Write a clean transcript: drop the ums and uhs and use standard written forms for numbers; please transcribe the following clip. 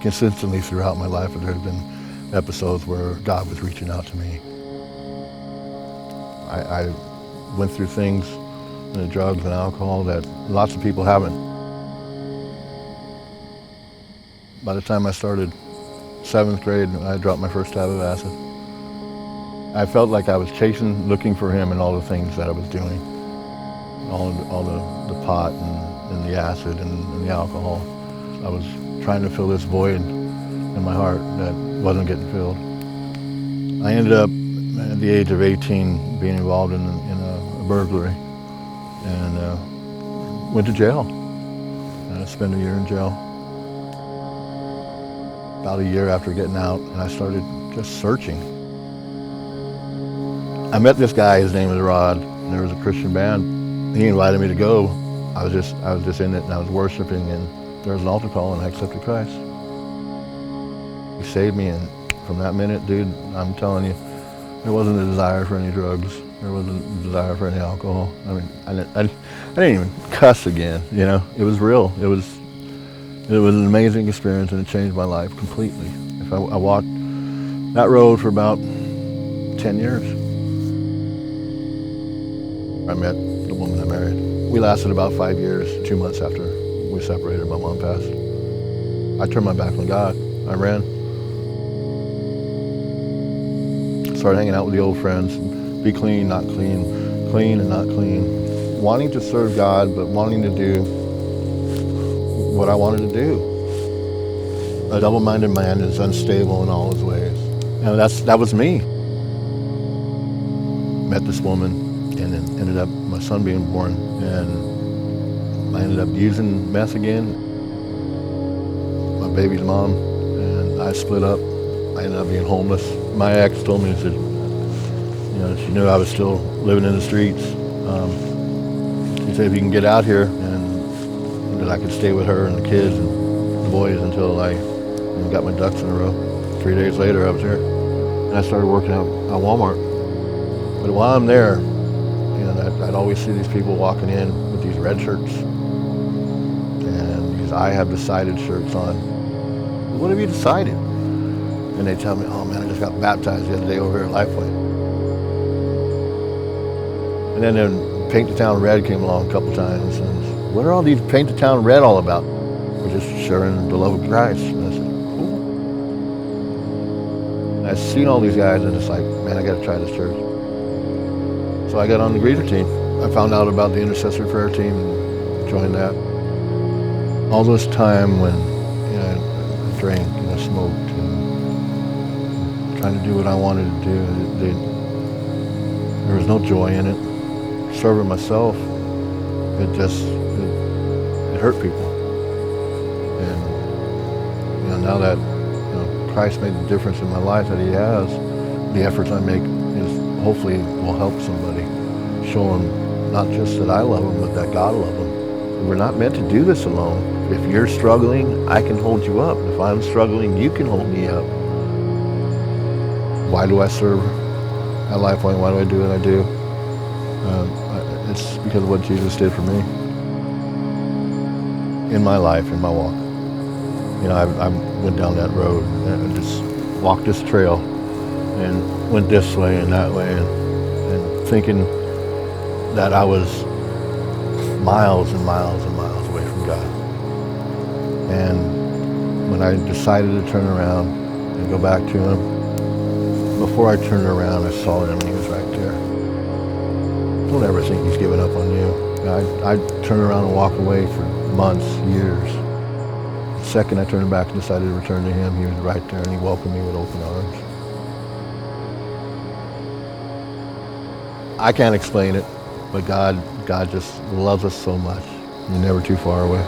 Consistently throughout my life, there have been episodes where God was reaching out to me. I went through things, drugs and alcohol, that lots of people haven't. By the time I started 7th grade, I dropped my first tab of acid. I felt like I was looking for him in all the things that I was doing. All the pot and the acid and the alcohol. I was trying to fill this void in my heart that wasn't getting filled. I ended up at the age of 18 being involved in a burglary and went to jail. And I spent a year in jail. About a year after getting out, and I started just searching. I met this guy, his name was Rod, and there was a Christian band. He invited me to go. I was just in it, and I was worshiping, and there was an altar call, and I accepted Christ. He saved me, and from that minute, dude, I'm telling you, there wasn't a desire for any drugs. There wasn't a desire for any alcohol. I mean, I didn't even cuss again, you know? It was real. It was an amazing experience, and it changed my life completely. I walked that road for about 10 years. I met the woman I married. We lasted about 5 years, 2 months after we separated. My mom passed. I turned my back on God. I ran. Started hanging out with the old friends. Be clean, not clean. Clean and not clean. Wanting to serve God, but wanting to do what I wanted to do. A double-minded man is unstable in all his ways. And that was me. Met this woman, and then ended up my son being born, and I ended up using meth again. My baby's mom and I split up. I ended up being homeless. My ex told me, she knew I was still living in the streets. She said if you can get out here, and that I could stay with her and the kids and the boys until I got my ducks in a row. 3 days later, I was here, and I started working out at Walmart. But while I'm there, I'd always see these people walking in with these red shirts and these I have decided shirts on. What have you decided? And they tell me, oh man, I just got baptized the other day over here at Lifepoint. And then Paint the Town Red came along a couple times, and what are all these Paint the Town Red all about? We're just sharing the love of Christ. And I said, cool. And I've seen all these guys, and it's like, man, I gotta try this church. So I got on the greeter team. I found out about the intercessory prayer team and joined that. All this time when I drank and I smoked and trying to do what I wanted to do, there was no joy in it. Serving myself, it hurt people. And now that Christ made the difference in my life that He has, the efforts I make is hopefully will help somebody, show them not just that I love them, but that God loves them. We're not meant to do this alone. If you're struggling, I can hold you up. If I'm struggling, you can hold me up. Why do I serve at Lifepoint? Why do I do what I do? It's because of what Jesus did for me in my life, in my walk. I went down that road and just walked this trail and went this way and that way and thinking that I was miles and miles and miles away from God. And when I decided to turn around and go back to Him, before I turned around, I saw Him and He was right there. Don't ever think He's given up on you. I turned around and walked away for months, years. The second I turned back and decided to return to Him, He was right there and He welcomed me with open arms. I can't explain it, but God just loves us so much. You're never too far away.